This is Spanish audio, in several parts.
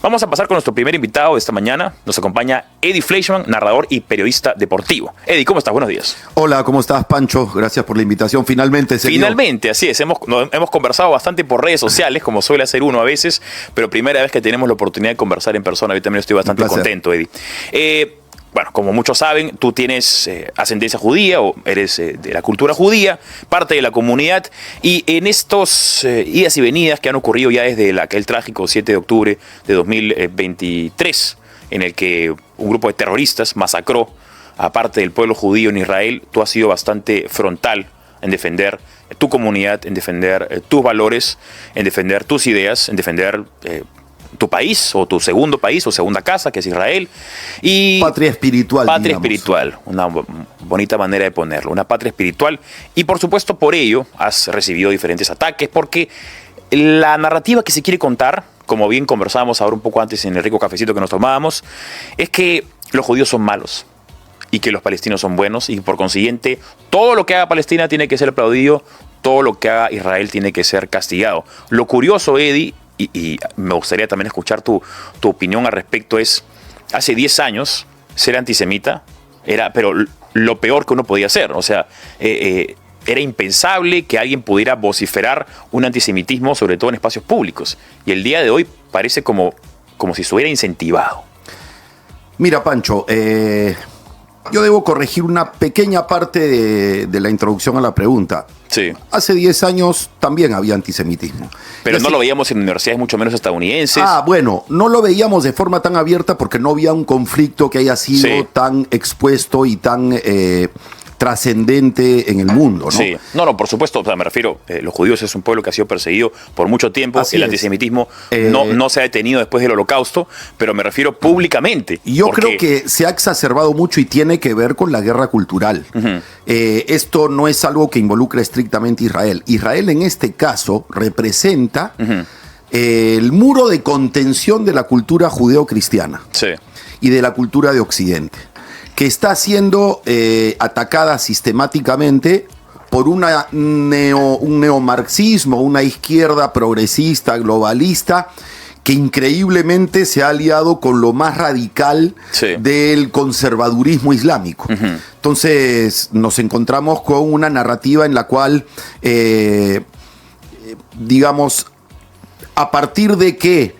Vamos a pasar con nuestro primer invitado de esta mañana. Nos acompaña Eddie Fleischmann, narrador y periodista deportivo. Eddie, ¿cómo estás? Buenos días. Hola, ¿cómo estás, Pancho? Gracias por la invitación. Finalmente se dio. Finalmente, así es. Hemos conversado bastante por redes sociales, como suele hacer uno a veces, pero primera vez que tenemos la oportunidad de conversar en persona. Yo también estoy bastante contento, Eddie. Bueno, como muchos saben, tú tienes ascendencia judía o eres de la cultura judía, parte de la comunidad, y en estos idas y venidas que han ocurrido ya desde aquel trágico 7 de octubre de 2023, en el que un grupo de terroristas masacró a parte del pueblo judío en Israel, tú has sido bastante frontal en defender tu comunidad, en defender tus valores, en defender tus ideas, en defender tu país o tu segundo país o segunda casa, que es Israel. Y patria espiritual. Patria espiritual, una bonita manera de ponerlo, una patria espiritual. Y por supuesto por ello has recibido diferentes ataques, porque la narrativa que se quiere contar, como bien conversábamos ahora un poco antes en el rico cafecito que nos tomábamos, es que los judíos son malos y que los palestinos son buenos, y por consiguiente todo lo que haga Palestina tiene que ser aplaudido, todo lo que haga Israel tiene que ser castigado. Lo curioso, Eddie, y me gustaría también escuchar tu opinión al respecto, es, hace 10 años ser antisemita era pero lo peor que uno podía hacer. O sea, era impensable que alguien pudiera vociferar un antisemitismo, sobre todo en espacios públicos. Y el día de hoy parece como si estuviera incentivado. Mira, Pancho, yo debo corregir una pequeña parte de la introducción a la pregunta. Sí. Hace 10 años también había antisemitismo. Pero no lo veíamos en universidades mucho menos estadounidenses. Bueno, no lo veíamos de forma tan abierta porque no había un conflicto que haya sido tan expuesto y tan trascendente en el mundo, ¿no? Sí, no, por supuesto, o sea, me refiero, los judíos es un pueblo que ha sido perseguido por mucho tiempo. Así el es. Antisemitismo no se ha detenido después del Holocausto, pero me refiero públicamente. Yo creo que se ha exacerbado mucho y tiene que ver con la guerra cultural. Esto no es algo que involucra estrictamente a Israel. Israel en este caso representa el muro de contención de la cultura judeo-cristiana y de la cultura de Occidente, que está siendo atacada sistemáticamente por un neomarxismo, una izquierda progresista, globalista, que increíblemente se ha aliado con lo más radical del conservadurismo islámico. Entonces nos encontramos con una narrativa en la cual, digamos, a partir de que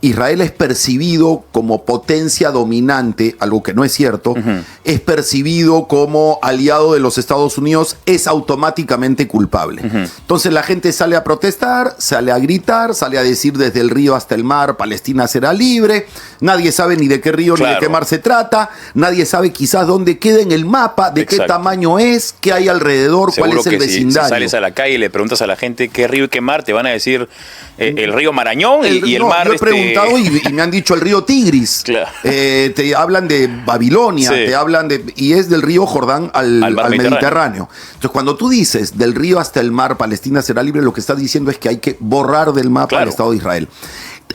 Israel es percibido como potencia dominante, algo que no es cierto, es percibido como aliado de los Estados Unidos, es automáticamente culpable. Entonces la gente sale a protestar, sale a gritar, sale a decir desde el río hasta el mar, Palestina será libre, nadie sabe ni de qué río ni de qué mar se trata, nadie sabe quizás dónde queda en el mapa, de qué tamaño es, qué hay alrededor, seguro cuál es el vecindario. Si sales a la calle y le preguntas a la gente qué río y qué mar, te van a decir el río Marañón y el mar... Yo he preguntado y me han dicho el río Tigris. Claro. Te hablan de Babilonia, te hablan y es del río Jordán al Mediterráneo. Entonces, cuando tú dices del río hasta el mar, Palestina será libre, lo que estás diciendo es que hay que borrar del mapa el Estado de Israel.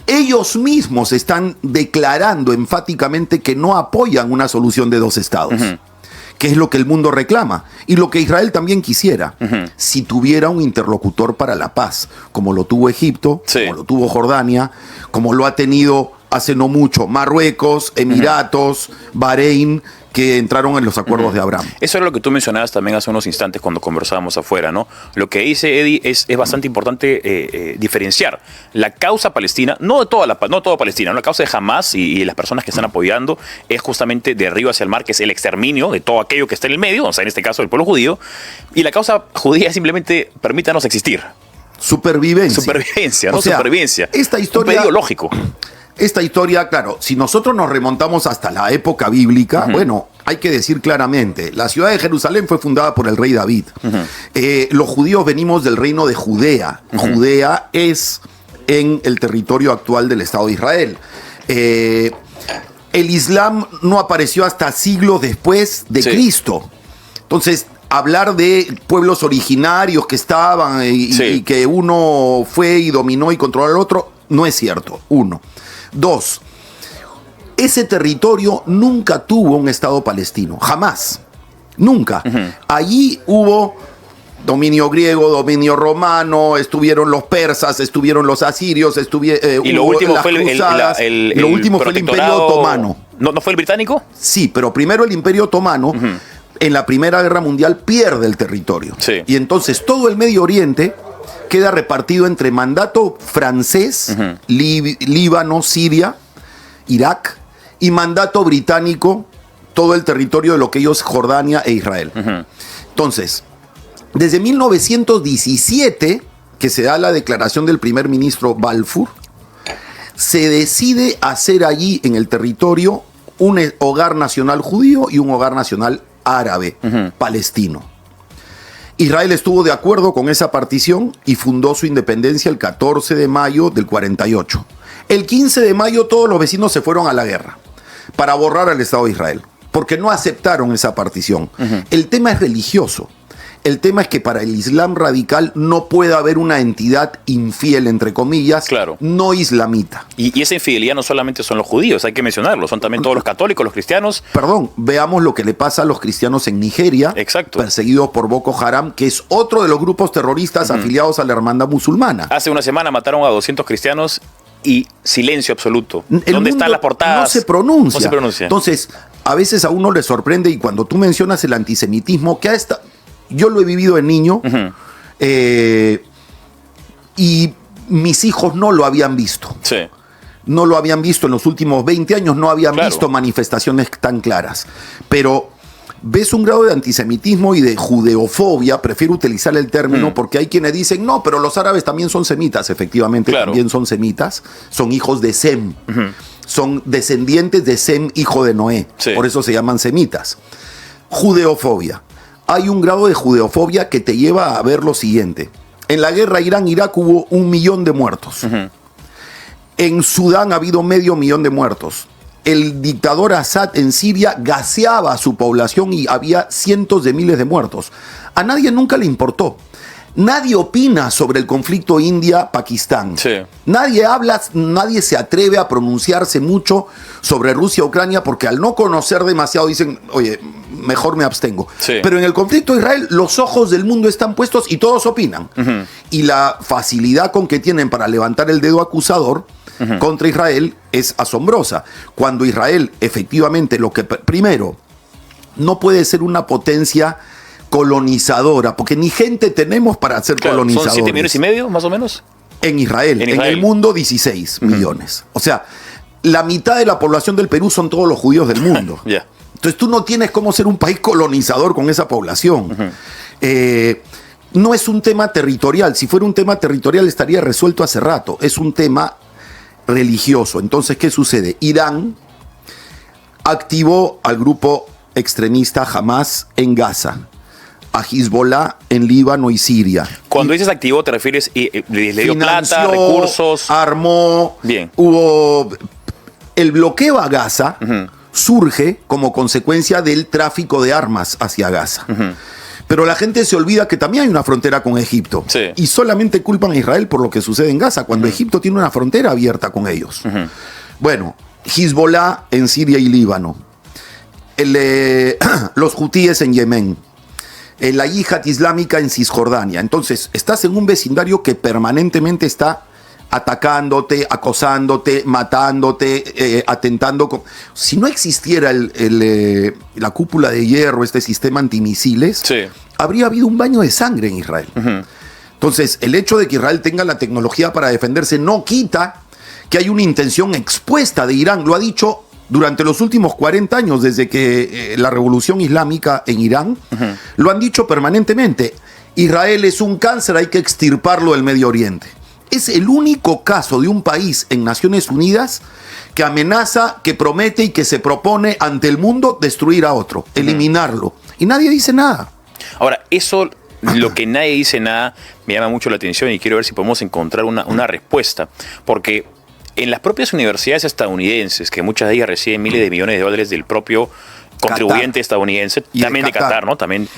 Ellos mismos están declarando enfáticamente que no apoyan una solución de dos estados. Que es lo que el mundo reclama y lo que Israel también quisiera, si tuviera un interlocutor para la paz, como lo tuvo Egipto, como lo tuvo Jordania, como lo ha tenido hace no mucho Marruecos, Emiratos, Bahrein, que entraron en los acuerdos de Abraham. Eso era lo que tú mencionabas también hace unos instantes cuando conversábamos afuera, ¿no? Lo que dice Eddie es bastante importante diferenciar la causa palestina, no toda Palestina, ¿no? La causa de Hamas y las personas que están apoyando es justamente de río hacia el mar, que es el exterminio de todo aquello que está en el medio, o sea, en este caso el pueblo judío, y la causa judía es simplemente permítanos existir. Supervivencia, ¿no? O sea, supervivencia. Esta historia... Un pedido lógico. Esta historia, claro, si nosotros nos remontamos hasta la época bíblica, bueno, hay que decir claramente, la ciudad de Jerusalén fue fundada por el rey David. Los judíos venimos del reino de Judea. Judea es en el territorio actual del Estado de Israel. El Islam no apareció hasta siglos después de Cristo. Entonces, hablar de pueblos originarios que estaban y que uno fue y dominó y controló al otro, no es cierto, uno. Dos, ese territorio nunca tuvo un Estado palestino, jamás, nunca. Allí hubo dominio griego, dominio romano, estuvieron los persas, estuvieron los asirios, y lo último fue lo último fue el Imperio Otomano. ¿No fue el británico? Sí, pero primero el Imperio Otomano, en la Primera Guerra Mundial, pierde el territorio. Sí. Y entonces todo el Medio Oriente queda repartido entre mandato francés, Líbano, Siria, Irak, y mandato británico, todo el territorio de lo que ellos Jordania e Israel. Entonces, desde 1917, que se da la declaración del primer ministro Balfour, se decide hacer allí en el territorio un hogar nacional judío y un hogar nacional árabe, palestino. Israel estuvo de acuerdo con esa partición y fundó su independencia el 14 de mayo del 48. El 15 de mayo todos los vecinos se fueron a la guerra para borrar al Estado de Israel, porque no aceptaron esa partición. El tema es religioso. El tema es que para el Islam radical no puede haber una entidad infiel, entre comillas, no islamita. Y esa infidelidad no solamente son los judíos, hay que mencionarlo, son también todos los católicos, los cristianos. Perdón, veamos lo que le pasa a los cristianos en Nigeria, perseguidos por Boko Haram, que es otro de los grupos terroristas afiliados a la hermandad musulmana. Hace una semana mataron a 200 cristianos y silencio absoluto. ¿Dónde están las portadas? No se pronuncia. Entonces, a veces a uno le sorprende, y cuando tú mencionas el antisemitismo, que yo lo he vivido de niño, y mis hijos no lo habían visto. Sí. No lo habían visto en los últimos 20 años, no habían visto manifestaciones tan claras. Pero ves un grado de antisemitismo y de judeofobia, prefiero utilizar el término porque hay quienes dicen, no, pero los árabes también son semitas. Efectivamente, también son semitas, son hijos de Sem. Son descendientes de Sem, hijo de Noé. Por eso se llaman semitas. Judeofobia. Hay un grado de judeofobia que te lleva a ver lo siguiente. En la guerra Irán-Irak hubo 1 millón de muertos. En Sudán ha habido 500.000 de muertos. El dictador Assad en Siria gaseaba a su población y había cientos de miles de muertos. A nadie nunca le importó. Nadie opina sobre el conflicto India-Pakistán. Nadie habla, nadie se atreve a pronunciarse mucho sobre Rusia-Ucrania porque al no conocer demasiado dicen, oye, mejor me abstengo. Pero en el conflicto de Israel los ojos del mundo están puestos y todos opinan. Y la facilidad con que tienen para levantar el dedo acusador contra Israel es asombrosa. Cuando Israel efectivamente primero, no puede ser una potencia colonizadora, porque ni gente tenemos para ser colonizadores. ¿Son 7,5 millones más o menos? En Israel. En el mundo 16 millones. O sea, la mitad de la población del Perú son todos los judíos del mundo. Entonces tú no tienes cómo ser un país colonizador con esa población. No es un tema territorial. Si fuera un tema territorial estaría resuelto hace rato. Es un tema religioso. Entonces, ¿qué sucede? Irán activó al grupo extremista Hamas en Gaza, a Hezbollah en Líbano y Siria. Cuando dices activó, ¿te refieres? ¿Le dio plata, recursos? Armó. Bien. Hubo. El bloqueo a Gaza surge como consecuencia del tráfico de armas hacia Gaza. Pero la gente se olvida que también hay una frontera con Egipto. Y solamente culpan a Israel por lo que sucede en Gaza, cuando Egipto tiene una frontera abierta con ellos. Bueno, Hezbollah en Siria y Líbano. Los hutíes en Yemen. La yihad islámica en Cisjordania. Entonces, estás en un vecindario que permanentemente está atacándote, acosándote, matándote, atentando. Si no existiera la cúpula de hierro, este sistema antimisiles, habría habido un baño de sangre en Israel. Entonces, el hecho de que Israel tenga la tecnología para defenderse no quita que hay una intención expuesta de Irán. Lo ha dicho durante los últimos 40 años, desde que la revolución islámica en Irán, lo han dicho permanentemente. Israel es un cáncer, hay que extirparlo del Medio Oriente. Es el único caso de un país en Naciones Unidas que amenaza, que promete y que se propone ante el mundo destruir a otro, eliminarlo. Y nadie dice nada. Ahora, eso, lo que nadie dice nada, me llama mucho la atención y quiero ver si podemos encontrar una respuesta. Porque en las propias universidades estadounidenses, que muchas de ellas reciben miles de millones de dólares del propio contribuyente estadounidense, y también de Qatar, ¿no? También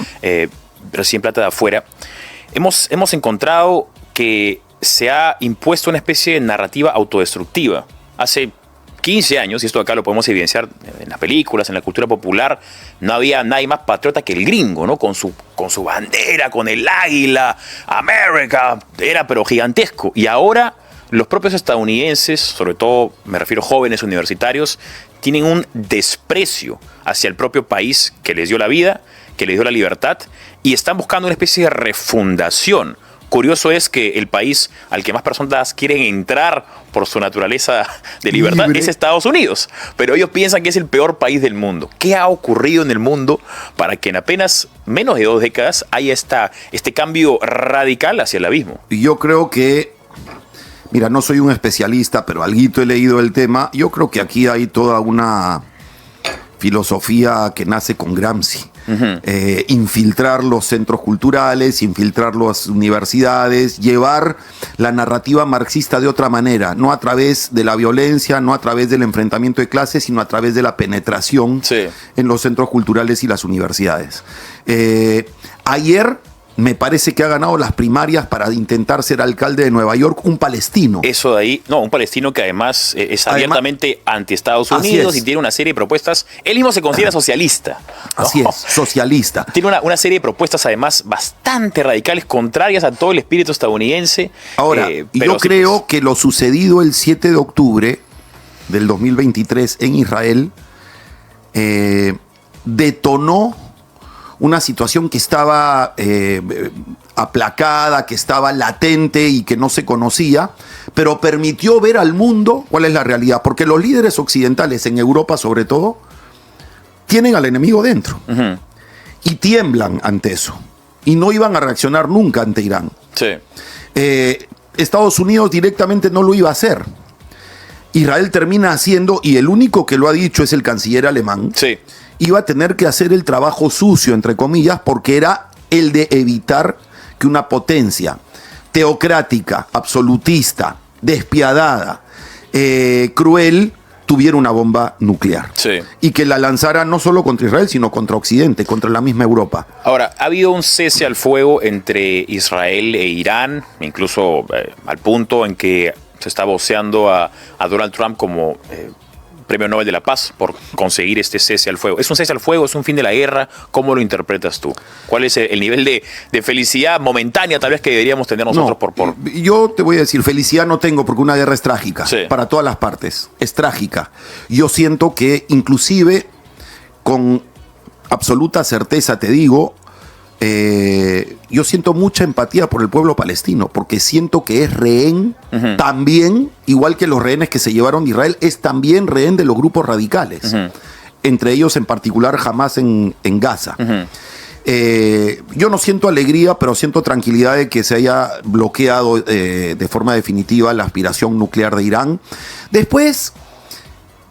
reciben plata de afuera, hemos encontrado que se ha impuesto una especie de narrativa autodestructiva. Hace 15 años, y esto acá lo podemos evidenciar en las películas, en la cultura popular, no había nadie más patriota que el gringo, ¿no? Con su bandera, con el águila, América, era pero gigantesco. Y ahora los propios estadounidenses, sobre todo me refiero a jóvenes universitarios, tienen un desprecio hacia el propio país que les dio la vida, que les dio la libertad, y están buscando una especie de refundación. Curioso es que el país al que más personas quieren entrar por su naturaleza de libertad es Estados Unidos, pero ellos piensan que es el peor país del mundo. ¿Qué ha ocurrido en el mundo para que en apenas menos de 2 décadas haya este cambio radical hacia el abismo? Yo creo que, mira, no soy un especialista, pero alguito he leído el tema. Yo creo que aquí hay toda una filosofía que nace con Gramsci. Infiltrar los centros culturales, infiltrar las universidades, llevar la narrativa marxista de otra manera, no a través de la violencia, no a través del enfrentamiento de clases, sino a través de la penetración en los centros culturales y las universidades. Ayer me parece que ha ganado las primarias para intentar ser alcalde de Nueva York un palestino. Eso de ahí, no, un palestino que además es abiertamente anti-Estados Unidos y tiene una serie de propuestas. Él mismo se considera socialista, ¿no? Así es, socialista. Tiene una serie de propuestas además bastante radicales, contrarias a todo el espíritu estadounidense. Ahora, yo creo que lo sucedido el 7 de octubre del 2023 en Israel detonó una situación que estaba aplacada, que estaba latente y que no se conocía, pero permitió ver al mundo cuál es la realidad, porque los líderes occidentales, en Europa sobre todo, tienen al enemigo dentro y tiemblan ante eso, y no iban a reaccionar nunca ante Irán. Estados Unidos directamente no lo iba a hacer. Israel termina haciendo, y el único que lo ha dicho es el canciller alemán, iba a tener que hacer el trabajo sucio, entre comillas, porque era el de evitar que una potencia teocrática, absolutista, despiadada, cruel, tuviera una bomba nuclear. Y que la lanzara no solo contra Israel, sino contra Occidente, contra la misma Europa. Ahora, ha habido un cese al fuego entre Israel e Irán, incluso al punto en que se está voceando a Donald Trump como Premio Nobel de la Paz por conseguir este cese al fuego. ¿Es un cese al fuego? ¿Es un fin de la guerra? ¿Cómo lo interpretas tú? ¿Cuál es el nivel de felicidad momentánea tal vez que deberíamos tener nosotros por...? Yo te voy a decir, felicidad no tengo porque una guerra es trágica para todas las partes. Es trágica. Yo siento que inclusive con absoluta certeza te digo, yo siento mucha empatía por el pueblo palestino, porque siento que es rehén también, igual que los rehenes que se llevaron de Israel, es también rehén de los grupos radicales, entre ellos en particular Hamas en Gaza. Yo no siento alegría, pero siento tranquilidad de que se haya bloqueado de forma definitiva la aspiración nuclear de Irán. Después,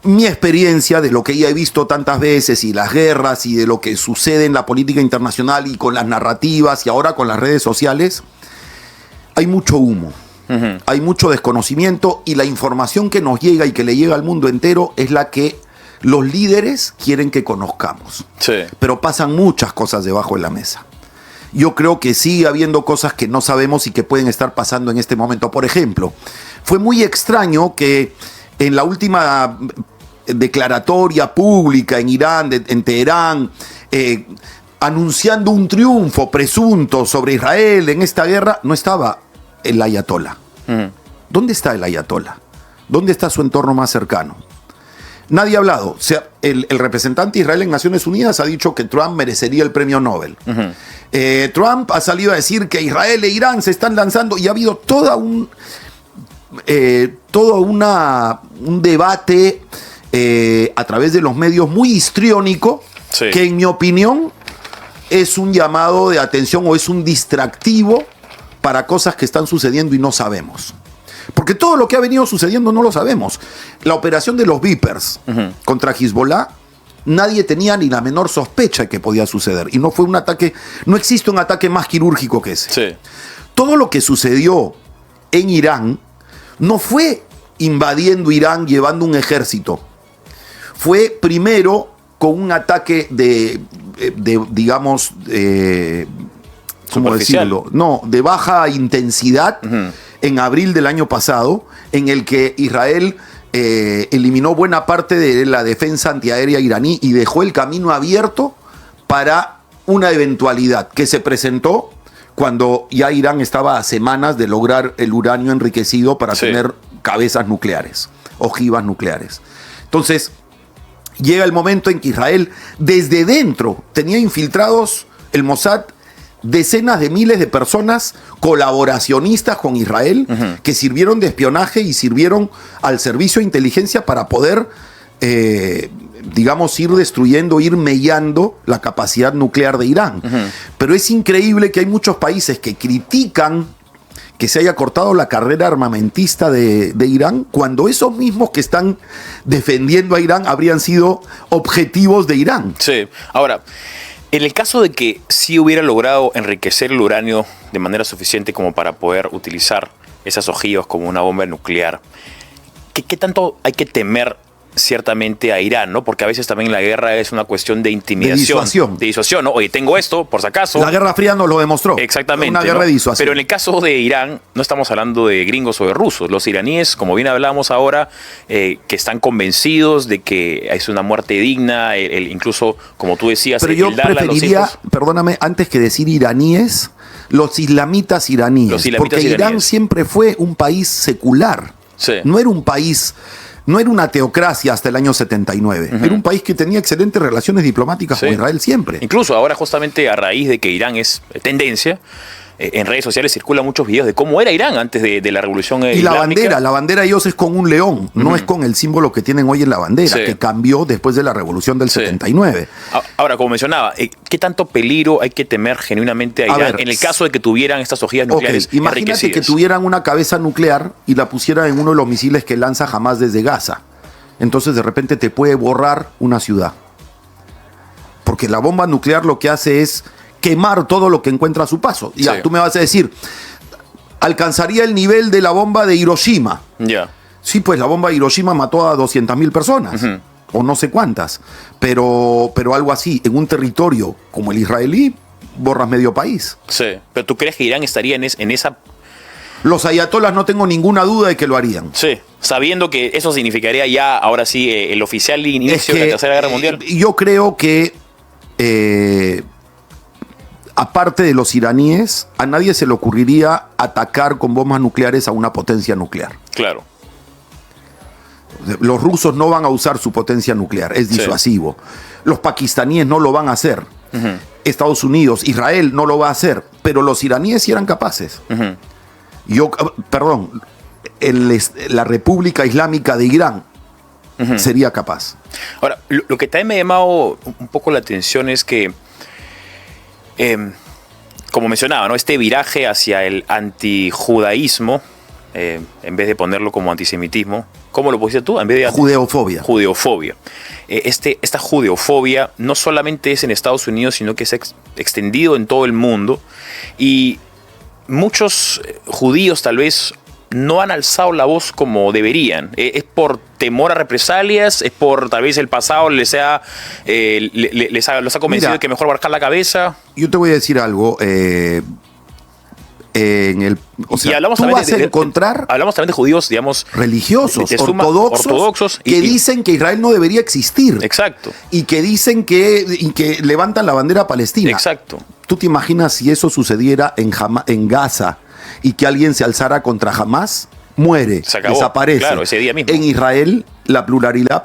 mi experiencia de lo que ya he visto tantas veces y las guerras y de lo que sucede en la política internacional y con las narrativas y ahora con las redes sociales, hay mucho humo, hay mucho desconocimiento, y la información que nos llega y que le llega al mundo entero es la que los líderes quieren que conozcamos. Pero pasan muchas cosas debajo de la mesa. Yo creo que sigue habiendo cosas que no sabemos y que pueden estar pasando en este momento. Por ejemplo, fue muy extraño que en la última declaratoria pública en Irán, en Teherán, anunciando un triunfo presunto sobre Israel en esta guerra, no estaba el ayatolá. ¿Dónde está el ayatolá? ¿Dónde está su entorno más cercano? Nadie ha hablado. O sea, el representante de Israel en Naciones Unidas ha dicho que Trump merecería el premio Nobel. Trump ha salido a decir que Israel e Irán se están lanzando, y ha habido un debate a través de los medios muy histriónico, que en mi opinión es un llamado de atención o es un distractivo para cosas que están sucediendo y no sabemos. Porque todo lo que ha venido sucediendo no lo sabemos. La operación de los Vipers contra Hezbollah, nadie tenía ni la menor sospecha de que podía suceder. Y no fue un ataque, no existe un ataque más quirúrgico que ese. Todo lo que sucedió en Irán no fue invadiendo Irán, llevando un ejército. Fue primero con un ataque digamos, ¿cómo decirlo? No, de baja intensidad en abril del año pasado, en el que Israel eliminó buena parte de la defensa antiaérea iraní y dejó el camino abierto para una eventualidad que se presentó cuando ya Irán estaba a semanas de lograr el uranio enriquecido para tener cabezas nucleares, ojivas nucleares. Entonces, llega el momento en que Israel, desde dentro, tenía infiltrados el Mossad decenas de miles de personas colaboracionistas con Israel, que sirvieron de espionaje y sirvieron al servicio de inteligencia para poder, digamos, ir destruyendo, ir mellando la capacidad nuclear de Irán. Pero es increíble que hay muchos países que critican que se haya cortado la carrera armamentista de Irán, cuando esos mismos que están defendiendo a Irán habrían sido objetivos de Irán. Sí, ahora, en el caso de que sí hubiera logrado enriquecer el uranio de manera suficiente como para poder utilizar esas ojivas como una bomba nuclear, ¿qué tanto hay que temer ciertamente a Irán, ¿no? Porque a veces también la guerra es una cuestión de intimidación. De disuasión, ¿no? Oye, tengo esto, por si acaso. La Guerra Fría nos lo demostró. Exactamente. Una guerra de disuasión. Pero en el caso de Irán, no estamos hablando de gringos o de rusos. Los iraníes, como bien hablamos ahora, que están convencidos de que es una muerte digna, incluso, como tú decías, pero yo preferiría, perdóname, antes que decir iraníes, los islamitas iraníes. Porque Irán siempre fue un país secular. Sí. No era un país... No era una teocracia hasta el año 79. Era un país que tenía excelentes relaciones diplomáticas con Israel siempre. Incluso ahora, justamente a raíz de que Irán es tendencia, en redes sociales circulan muchos videos de cómo era Irán antes de la revolución islámica. La bandera de ellos es con un león, no es con el símbolo que tienen hoy en la bandera, que cambió después de la revolución del 79. Ahora, como mencionaba, ¿qué tanto peligro hay que temer genuinamente a Irán en el caso de que tuvieran estas ojivas nucleares imagínate que tuvieran una cabeza nuclear y la pusieran en uno de los misiles que lanza Hamás desde Gaza. Entonces de repente te puede borrar una ciudad. Porque la bomba nuclear lo que hace es quemar todo lo que encuentra a su paso. Ya, tú me vas a decir, alcanzaría el nivel de la bomba de Hiroshima. Sí, pues la bomba de Hiroshima mató a 200.000 personas, o no sé cuántas, pero algo así, en un territorio como el israelí, borras medio país. Sí, pero ¿tú crees que Irán estaría en esa...? Los ayatolas no tengo ninguna duda de que lo harían. Sí, sabiendo que eso significaría ya, ahora sí, el oficial inicio de la Tercera Guerra Mundial. Yo creo que... aparte de los iraníes, a nadie se le ocurriría atacar con bombas nucleares a una potencia nuclear. Claro. Los rusos no van a usar su potencia nuclear, es disuasivo. Los pakistaníes no lo van a hacer. Estados Unidos, Israel no lo va a hacer, pero los iraníes sí eran capaces. La República Islámica de Irán sería capaz. Ahora, lo que también me ha llamado un poco la atención es que como mencionaba, ¿no? Este viraje hacia el antijudaísmo, en vez de ponerlo como antisemitismo, ¿cómo lo pusiste tú? En vez de judeofobia. Judeofobia. Esta judeofobia no solamente es en Estados Unidos, sino que se ha extendido en todo el mundo. Y muchos judíos tal vez no han alzado la voz como deberían. ¿Es por temor a represalias? ¿Es por tal vez el pasado los ha convencido de que mejor abarcar la cabeza? Yo te voy a decir algo. Hablamos también de judíos, digamos, religiosos, ortodoxos que dicen que Israel no debería existir. Exacto. Y que dicen que levantan la bandera palestina. Exacto. ¿Tú te imaginas si eso sucediera en Gaza y que alguien se alzara contra Hamás? Muere, desaparece. Claro, ese día mismo. En Israel la pluralidad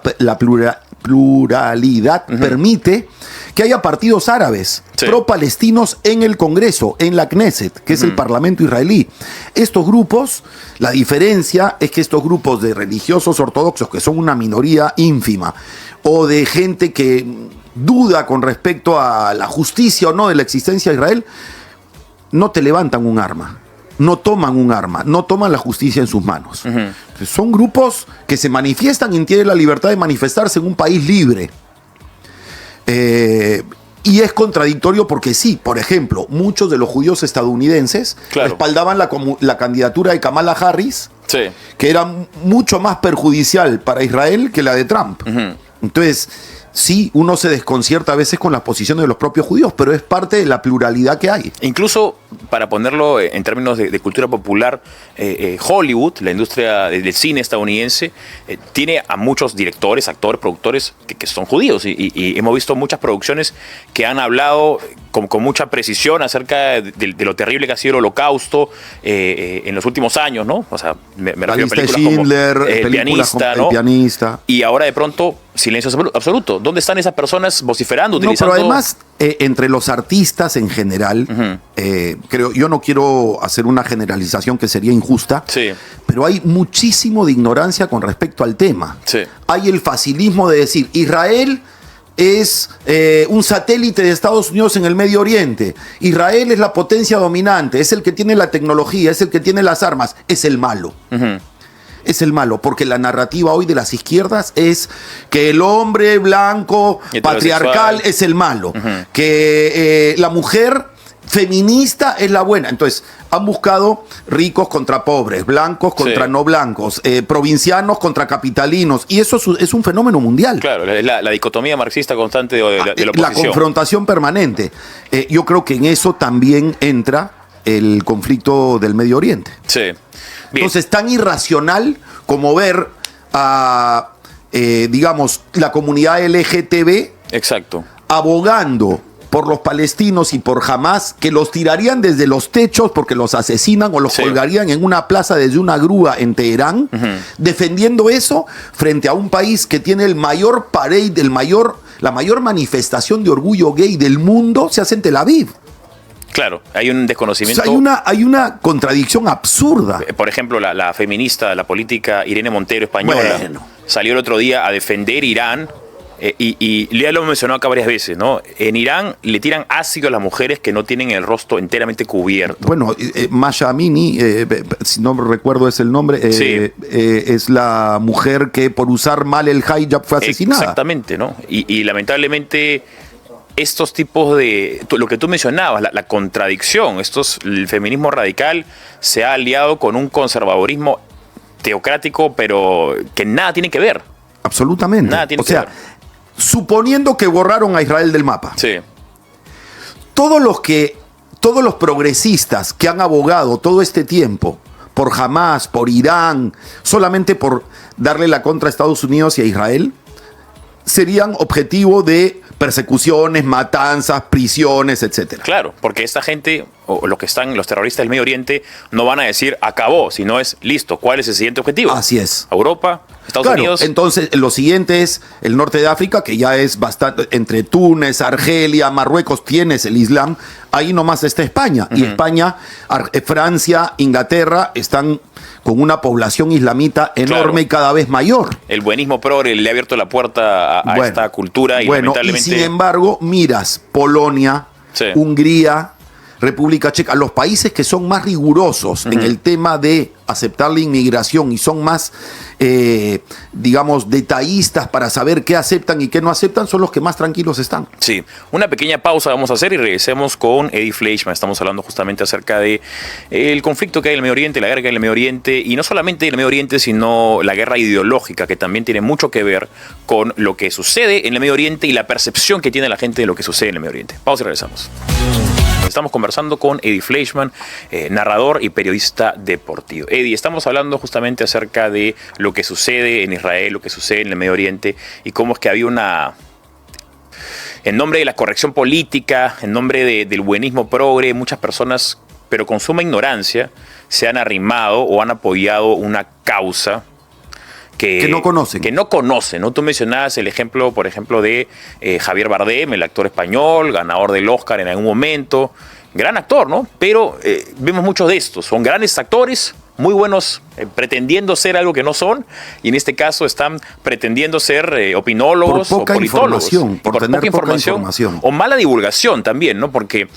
permite que haya partidos árabes pro-palestinos en el Congreso, en la Knesset, que es el Parlamento israelí. Estos grupos, la diferencia es que estos grupos de religiosos ortodoxos, que son una minoría ínfima, o de gente que duda con respecto a la justicia o no de la existencia de Israel, no te levantan un arma. No toman un arma, no toman la justicia en sus manos. Son grupos que se manifiestan y tienen la libertad de manifestarse en un país libre. Y es contradictorio porque sí, por ejemplo, muchos de los judíos estadounidenses respaldaban la candidatura de Kamala Harris, que era mucho más perjudicial para Israel que la de Trump. Entonces, sí, uno se desconcierta a veces con las posiciones de los propios judíos, pero es parte de la pluralidad que hay. Incluso, para ponerlo en términos de cultura popular, Hollywood, la industria del cine estadounidense, tiene a muchos directores, actores, productores que son judíos. Y hemos visto muchas producciones que han hablado con mucha precisión acerca de lo terrible que ha sido el Holocausto en los últimos años, ¿no? O sea, me refiero a películas Schindler, como El Pianista, ¿no? El Pianista. Y ahora de pronto, silencio absoluto. ¿Dónde están esas personas vociferando, utilizando? No, pero además, entre los artistas en general, yo no quiero hacer una generalización que sería injusta, sí, pero hay muchísimo de ignorancia con respecto al tema. Sí. Hay el facilismo de decir, Israel es un satélite de Estados Unidos en el Medio Oriente. Israel es la potencia dominante, es el que tiene la tecnología, es el que tiene las armas, es el malo. Es el malo, porque la narrativa hoy de las izquierdas es que el hombre blanco, patriarcal, es el malo, que la mujer feminista es la buena. Entonces, han buscado ricos contra pobres, blancos contra no blancos, provincianos contra capitalinos, y eso es un fenómeno mundial. Claro, la dicotomía marxista constante de la oposición. La confrontación permanente. Yo creo que en eso también entra el conflicto del Medio Oriente. Sí. Bien. Entonces, tan irracional como ver a, digamos, la comunidad LGTB exacto, abogando por los palestinos y por Hamás, que los tirarían desde los techos porque los asesinan o los colgarían en una plaza desde una grúa en Teherán, defendiendo eso frente a un país que tiene el mayor parade, la mayor manifestación de orgullo gay del mundo, se hace en Tel Aviv. Claro, hay un desconocimiento. O sea, hay una contradicción absurda. Por ejemplo, la feminista, la política Irene Montero, española, salió el otro día a defender Irán. Y ya lo mencionó acá varias veces, ¿no? En Irán le tiran ácido a las mujeres que no tienen el rostro enteramente cubierto. Bueno, Masha Amini, si no recuerdo es el nombre, es la mujer que por usar mal el hijab fue asesinada. Exactamente, ¿no? Y lamentablemente estos tipos de, lo que tú mencionabas, la contradicción, el feminismo radical se ha aliado con un conservadurismo teocrático, pero que nada tiene que ver. Absolutamente. Nada tiene que ver. Suponiendo que borraron a Israel del mapa. Sí. Todos los progresistas que han abogado todo este tiempo por Hamás, por Irán, solamente por darle la contra a Estados Unidos y a Israel, serían objetivo de persecuciones, matanzas, prisiones, etcétera. Claro, porque esta gente, o los terroristas del Medio Oriente, no van a decir acabó, sino es listo. ¿Cuál es el siguiente objetivo? Así es. Europa, Estados Unidos. Entonces, lo siguiente es el norte de África, que ya es bastante, entre Túnez, Argelia, Marruecos, tienes el Islam. Ahí nomás está España. Y España, Francia, Inglaterra están con una población islamita enorme y cada vez mayor. El buenismo progre le ha abierto la puerta a esta cultura y lamentablemente... Y sin embargo, miras Polonia, Hungría, República Checa, los países que son más rigurosos en el tema de aceptar la inmigración y son más, digamos, detallistas para saber qué aceptan y qué no aceptan, son los que más tranquilos están. Sí, una pequeña pausa vamos a hacer y regresemos con Eddie Fleischmann. Estamos hablando justamente acerca de el conflicto que hay en el Medio Oriente, la guerra que hay en el Medio Oriente, y no solamente en el Medio Oriente, sino la guerra ideológica, que también tiene mucho que ver con lo que sucede en el Medio Oriente y la percepción que tiene la gente de lo que sucede en el Medio Oriente. Pausa y regresamos. Estamos conversando con Eddie Fleischmann, narrador y periodista deportivo. Eddie, estamos hablando justamente acerca de lo que sucede en Israel, lo que sucede en el Medio Oriente y cómo es que había en nombre de la corrección política, en nombre del buenismo progre, muchas personas, pero con suma ignorancia, se han arrimado o han apoyado una causa que no conocen. ¿No? Tú mencionabas el ejemplo, por ejemplo, de Javier Bardem, el actor español, ganador del Oscar en algún momento. Gran actor, ¿no? Pero vemos muchos de estos. Son grandes actores, muy buenos, pretendiendo ser algo que no son. Y en este caso están pretendiendo ser opinólogos o politólogos. Por tener poca información. O mala divulgación también, ¿no? Porque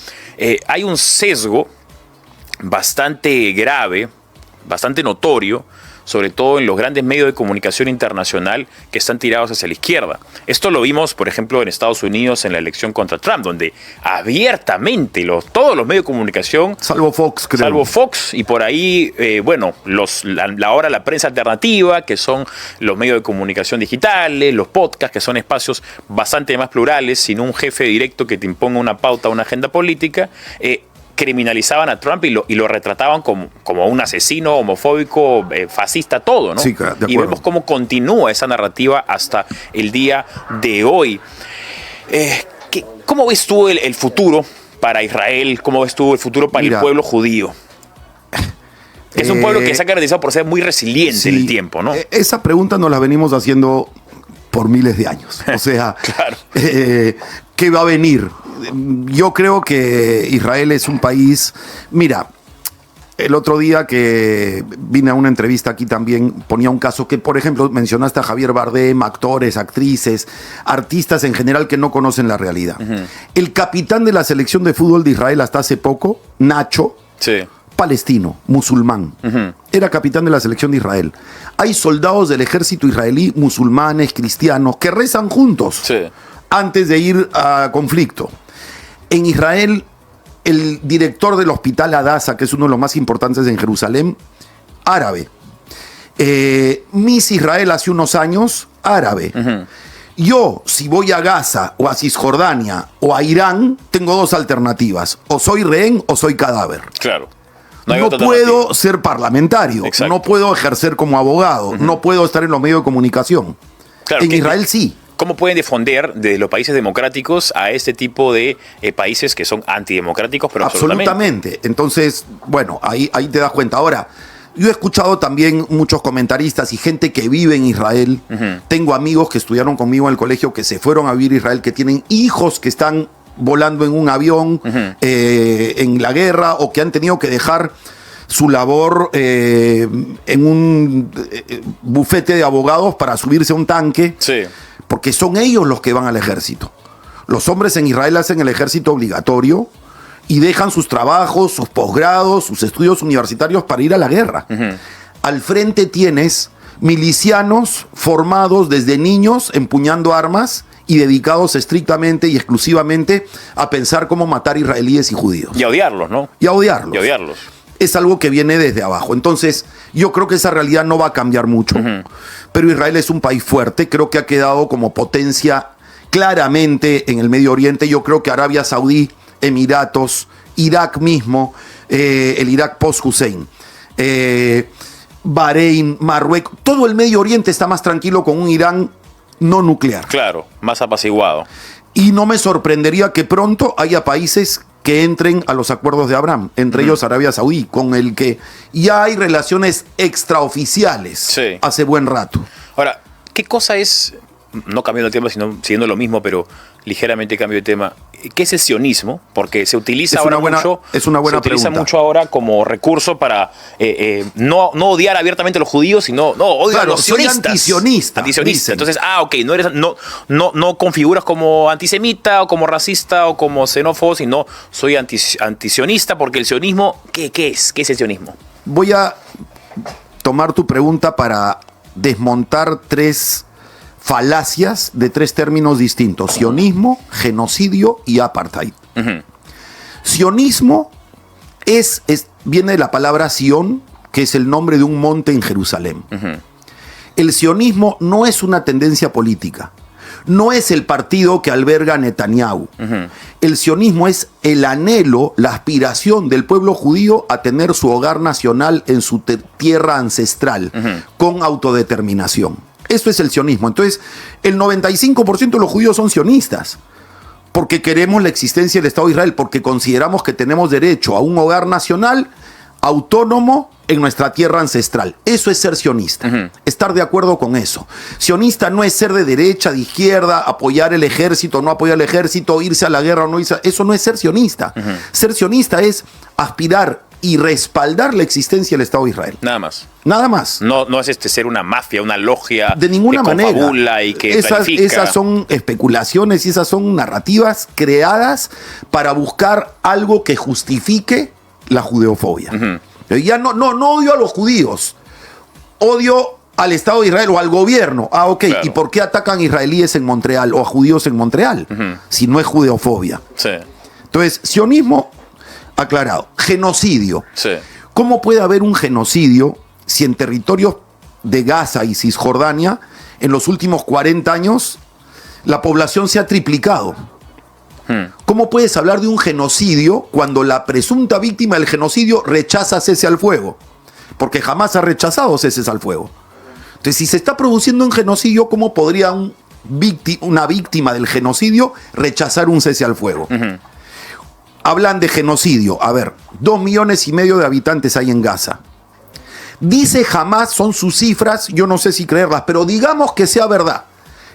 hay un sesgo bastante grave, bastante notorio, sobre todo en los grandes medios de comunicación internacional que están tirados hacia la izquierda. Esto lo vimos, por ejemplo, en Estados Unidos en la elección contra Trump, donde abiertamente todos los medios de comunicación, salvo Fox, creo. Salvo Fox, y por ahí, ahora la prensa alternativa, que son los medios de comunicación digitales, los podcasts, que son espacios bastante más plurales, sin un jefe directo que te imponga una pauta, una agenda política, criminalizaban a Trump y lo retrataban como un asesino, homofóbico, fascista, todo, ¿no? Sí, de acuerdo. Y vemos cómo continúa esa narrativa hasta el día de hoy. ¿Cómo ves tú el futuro para Israel? ¿Cómo ves tú el futuro para el pueblo judío? Es un pueblo que se ha caracterizado por ser muy resiliente en el tiempo, ¿no? Esa pregunta nos la venimos haciendo por miles de años. O sea, claro. ¿Qué va a venir? Yo creo que Israel es un país... Mira, el otro día que vine a una entrevista aquí también ponía un caso que, por ejemplo, mencionaste a Javier Bardem, actores, actrices, artistas en general que no conocen la realidad. Uh-huh. El capitán de la selección de fútbol de Israel hasta hace poco, Nacho, sí, palestino, musulmán, uh-huh, era capitán de la selección de Israel. Hay soldados del ejército israelí, musulmanes, cristianos, que rezan juntos, sí, antes de ir a conflicto. En Israel, el director del hospital Hadassah, que es uno de los más importantes en Jerusalén, árabe. Miss Israel hace unos años, árabe. Uh-huh. Yo, si voy a Gaza, o a Cisjordania, o a Irán, tengo dos alternativas. O soy rehén o soy cadáver. Claro. No puedo ser parlamentario. Exacto. No puedo ejercer como abogado. Uh-huh. No puedo estar en los medios de comunicación. Claro, en Israel sí. ¿Cómo pueden defender de los países democráticos a este tipo de países que son antidemocráticos? Pero absolutamente. Entonces, bueno, ahí te das cuenta. Ahora, yo he escuchado también muchos comentaristas y gente que vive en Israel. Uh-huh. Tengo amigos que estudiaron conmigo en el colegio, que se fueron a vivir a Israel, que tienen hijos que están volando en un avión, uh-huh, en la guerra, o que han tenido que dejar su labor en un bufete de abogados para subirse a un tanque. Sí. Porque son ellos los que van al ejército. Los hombres en Israel hacen el ejército obligatorio y dejan sus trabajos, sus posgrados, sus estudios universitarios para ir a la guerra. Uh-huh. Al frente tienes milicianos formados desde niños empuñando armas y dedicados estrictamente y exclusivamente a pensar cómo matar israelíes y judíos. Y a odiarlos, ¿no? Y a odiarlos. Y a odiarlos. Es algo que viene desde abajo. Entonces, yo creo que esa realidad no va a cambiar mucho. Uh-huh. Pero Israel es un país fuerte. Creo que ha quedado como potencia claramente en el Medio Oriente. Yo creo que Arabia Saudí, Emiratos, Irak mismo, el Irak post-Hussein, Bahrein, Marruecos, todo el Medio Oriente está más tranquilo con un Irán no nuclear. Claro, más apaciguado. Y no me sorprendería que pronto haya países que entren a los acuerdos de Abraham, entre ellos Arabia Saudí, con el que ya hay relaciones extraoficiales, sí, hace buen rato. Ahora, ¿qué cosa es, no cambiando el tema, sino siguiendo lo mismo, pero ligeramente cambio de tema, qué es el sionismo? Porque se utiliza mucho ahora como recurso para no odiar abiertamente a los judíos, sino odiar a los sionistas. Antisionista. Entonces, ok, no configuras como antisemita o como racista o como xenófobo, sino soy antisionista, porque el sionismo, ¿qué es? ¿Qué es el sionismo? Voy a tomar tu pregunta para desmontar tres falacias de tres términos distintos: sionismo, genocidio y apartheid. Uh-huh. Sionismo viene de la palabra Sion, que es el nombre de un monte en Jerusalén. Uh-huh. El sionismo no es una tendencia política, no es el partido que alberga Netanyahu. Uh-huh. El sionismo es el anhelo, la aspiración del pueblo judío a tener su hogar nacional en su tierra ancestral, uh-huh, con autodeterminación. Eso es el sionismo. Entonces, el 95% de los judíos son sionistas, porque queremos la existencia del Estado de Israel, porque consideramos que tenemos derecho a un hogar nacional autónomo en nuestra tierra ancestral. Eso es ser sionista. Uh-huh. Estar de acuerdo con eso. Sionista no es ser de derecha, de izquierda, apoyar el ejército, no apoyar el ejército, irse a la guerra o no irse. Eso no es ser sionista. Uh-huh. Ser sionista es aspirar y respaldar la existencia del Estado de Israel. Nada más. Nada más. No es ser una mafia, una logia de ninguna que manera. Confabula y que planifica. Esas son especulaciones y esas son narrativas creadas para buscar algo que justifique la judeofobia. Uh-huh. Ya no odio a los judíos. odio al Estado de Israel o al gobierno. Ah, ok. Claro. ¿Y por qué atacan israelíes en Montreal o a judíos en Montreal? Si no es judeofobia. Sí. Entonces, sionismo, aclarado. Genocidio. Sí. ¿Cómo puede haber un genocidio si en territorios de Gaza y Cisjordania en los últimos 40 años la población se ha triplicado? ¿Cómo puedes hablar de un genocidio cuando la presunta víctima del genocidio rechaza cese al fuego? Porque jamás ha rechazado ceses al fuego. Entonces, si se está produciendo un genocidio, ¿cómo podría una víctima del genocidio rechazar un cese al fuego? Hablan de genocidio. A ver, 2,5 millones de habitantes hay en Gaza. Dice Hamas, son sus cifras, yo no sé si creerlas, pero digamos que sea verdad,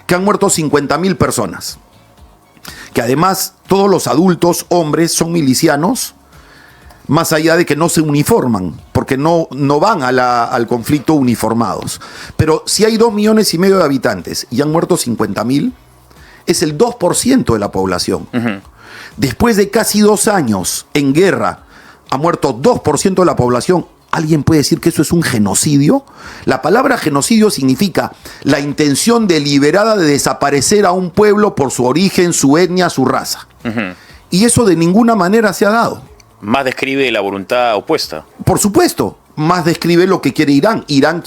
que han muerto 50.000 personas. Que además todos los adultos, hombres, son milicianos, más allá de que no se uniforman, porque no van al conflicto uniformados. Pero si hay 2,5 millones de habitantes y han muerto 50.000, es el 2% de la población. Después de casi 2 años en guerra, ha muerto 2% de la población. ¿Alguien puede decir que eso es un genocidio? La palabra genocidio significa la intención deliberada de desaparecer a un pueblo por su origen, su etnia, su raza. Y eso de ninguna manera se ha dado. Más describe la voluntad opuesta. Por supuesto, más describe lo que quiere Irán. Irán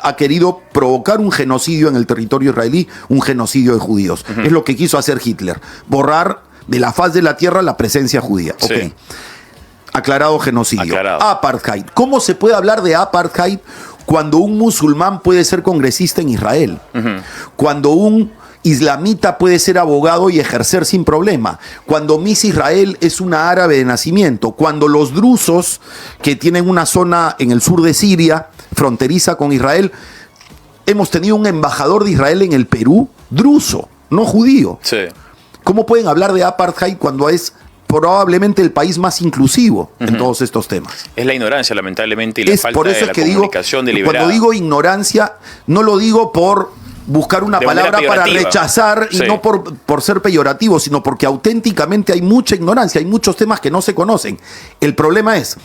ha querido provocar un genocidio en el territorio israelí, un genocidio de judíos. Es lo que quiso hacer Hitler, borrar de la faz de la tierra la presencia judía. Sí. Okay. Aclarado genocidio. Aclarado. Apartheid. ¿Cómo se puede hablar de apartheid cuando un musulmán puede ser congresista en Israel? Cuando un islamita puede ser abogado y ejercer sin problema. Cuando Miss Israel es una árabe de nacimiento. Cuando los drusos, que tienen una zona en el sur de Siria, fronteriza con Israel, hemos tenido un embajador de Israel en el Perú, druso, no judío. Sí. ¿Cómo pueden hablar de apartheid cuando es probablemente el país más inclusivo en todos estos temas? Es la ignorancia, lamentablemente, y la falta por eso de la comunicación deliberada. Cuando digo ignorancia, no lo digo por buscar una palabra para rechazar y no por ser peyorativo, sino porque auténticamente hay mucha ignorancia, hay muchos temas que no se conocen. El problema es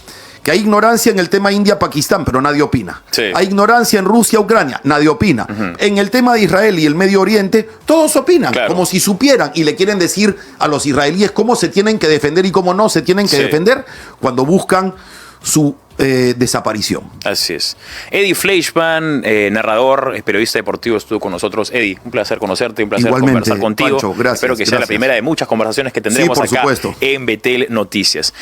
que hay ignorancia en el tema India-Pakistán, pero nadie opina. Sí. Hay ignorancia en Rusia-Ucrania, nadie opina. En el tema de Israel y el Medio Oriente, todos opinan, como si supieran, y le quieren decir a los israelíes cómo se tienen que defender y cómo no se tienen que defender cuando buscan su desaparición. Así es. Eddie Fleischmann, narrador, periodista deportivo, estuvo con nosotros. Eddie, un placer conocerte, un placer conversar contigo. Pancho, gracias, Espero que sea la primera de muchas conversaciones que tendremos acá supuesto. en Betel Noticias.